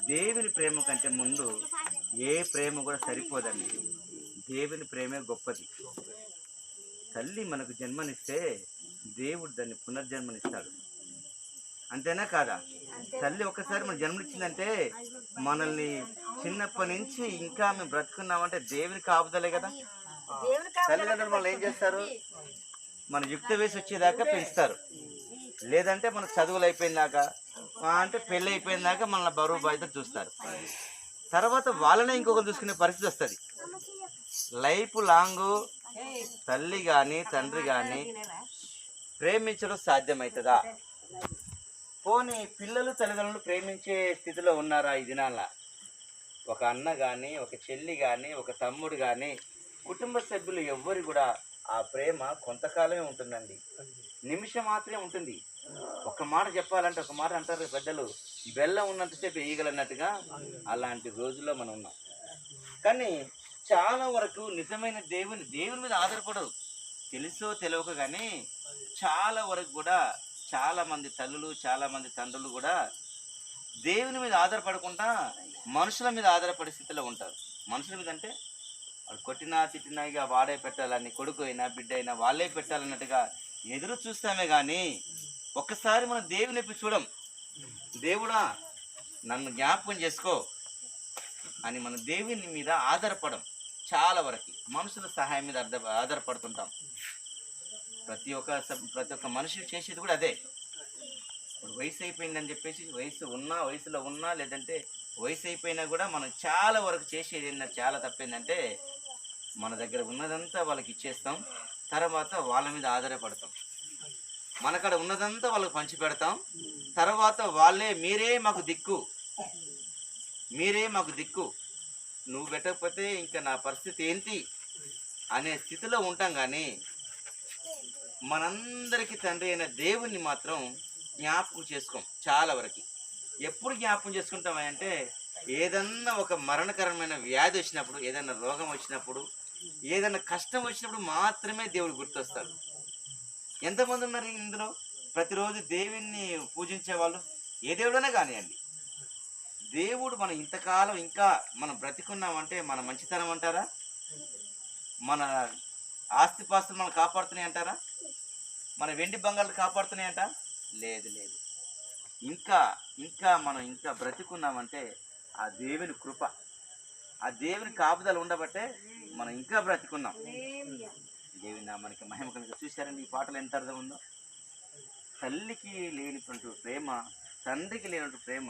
దేవుని ప్రేమ కంటే ముందు ఏ ప్రేమ కూడా సరిపోదండి. దేవుని ప్రేమే గొప్పది. తల్లి మనకు జన్మనిస్తే దేవుడు దాన్ని పునర్జన్మనిస్తాడు. అంతేనా కాదా? తల్లి ఒక్కసారి మన జన్మనిచ్చిందంటే మనల్ని చిన్నప్పటి నుంచి ఇంకా మేము బ్రతుకున్నామంటే దేవుని కాపుదలే కదా. తల్లిదండ్రులు మనం ఏం చేస్తారు, మన యుక్త వయసు వచ్చేదాకా పెంచుతారు. లేదంటే మన చదువులు అయిపోయిందాకా అంటే పెళ్ళి అయిపోయిందాకా మన బరువు బాధ్యత చూస్తారు. తర్వాత వాళ్ళనే ఇంకొకరు చూసుకునే పరిస్థితి వస్తుంది. లైఫ్ లాంగ్ తల్లి కానీ తండ్రి కానీ ప్రేమించడం సాధ్యమవుతుందా? పోనీ పిల్లలు తల్లిదండ్రులు ప్రేమించే స్థితిలో ఉన్నారా ఈ దినాల? ఒక అన్న కానీ, ఒక చెల్లి కానీ, ఒక తమ్ముడు కానీ, కుటుంబ సభ్యులు ఎవ్వరు కూడా ఆ ప్రేమ కొంతకాలమే ఉంటుందండి. నిమిషం మాత్రమే ఉంటుంది. ఒక మాట చెప్పాలంటే, ఒక మాట అంటారు పెద్దలు, బెల్లం ఉన్నంతసేపు వేయగలన్నట్టుగా అలాంటి రోజుల్లో మనం ఉన్నాం. కానీ చాలా వరకు నిజమైన దేవుని మీద ఆధారపడరు. తెలుసో తెలియక కానీ చాలా వరకు కూడా చాలామంది తల్లులు, చాలామంది తండ్రులు కూడా దేవుని మీద ఆధారపడకుండా మనుషుల మీద ఆధారపడే స్థితిలో ఉంటారు. మనుషుల మీద అంటే వాడు కొట్టినా తిట్టినా ఇక వాడే పెట్టాలని, కొడుకు అయినా బిడ్డ అయినా వాళ్ళే పెట్టాలన్నట్టుగా ఎదురు చూస్తామే కానీ ఒక్కసారి మనం దేవుని ఎప్పి చూడం. దేవుడా నన్ను జ్ఞాపకం చేసుకో అని మన దేవుని మీద ఆధారపడం. చాలా వరకు మనుషుల సహాయం మీద ఆధారపడుతుంటాం. ప్రతి ఒక్క మనిషి చేసేది కూడా అదే. వయసు అయిపోయిందని చెప్పేసి వయసులో ఉన్నా లేదంటే వయసు అయిపోయినా కూడా మనం చాలా వరకు చేసేది చాలా తప్పేందంటే మన దగ్గర ఉన్నదంతా వాళ్ళకి ఇచ్చేస్తాం. తర్వాత వాళ్ళ మీద ఆధారపడతాం. మనకాడ ఉన్నదంతా వాళ్ళకి పంచి పెడతాం. తర్వాత వాళ్ళే మీరే మాకు దిక్కు, నువ్వు పెట్టకపోతే ఇంకా నా పరిస్థితి ఏంటి అనే స్థితిలో ఉంటాం. కానీ మనందరికీ తండ్రి అయిన దేవుణ్ణి మాత్రం జ్ఞాపకం చేసుకోం. చాలా వరకు ఎప్పుడు జ్ఞాపకం చేసుకుంటామంటే ఏదన్నా ఒక మరణకరమైన వ్యాధి వచ్చినప్పుడు, ఏదైనా రోగం వచ్చినప్పుడు, ఏదైనా కష్టం వచ్చినప్పుడు మాత్రమే దేవుడు గుర్తొస్తాడు. ఎంతమంది ఉన్నారు ఇందులో? ప్రతిరోజు దేవుణ్ణి పూజించే వాళ్ళు ఏ దేవుడైనా కానివ్వండి. దేవుడు మనం ఇంతకాలం ఇంకా మనం బ్రతికున్నామంటే మన మంచితనం అంటారా? మన ఆస్తిపాస్తులు మనం కాపాడుతున్నాయి అంటారా? మన వెండి బంగాళాలు కాపాడుతున్నాయంట? లేదు. ఇంకా మనం ఇంకా బ్రతికున్నామంటే ఆ దేవుని కృప, ఆ దేవుని కాపుదల ఉండబట్టే మనం ఇంకా బ్రతికున్నాం. దేవుని నామానికి మహిమ కలుగు. చూశారండి ఈ పాటలు ఎంత అర్థం ఉందో. తల్లికి లేనటువంటి ప్రేమ, తండ్రికి లేనటువంటి ప్రేమ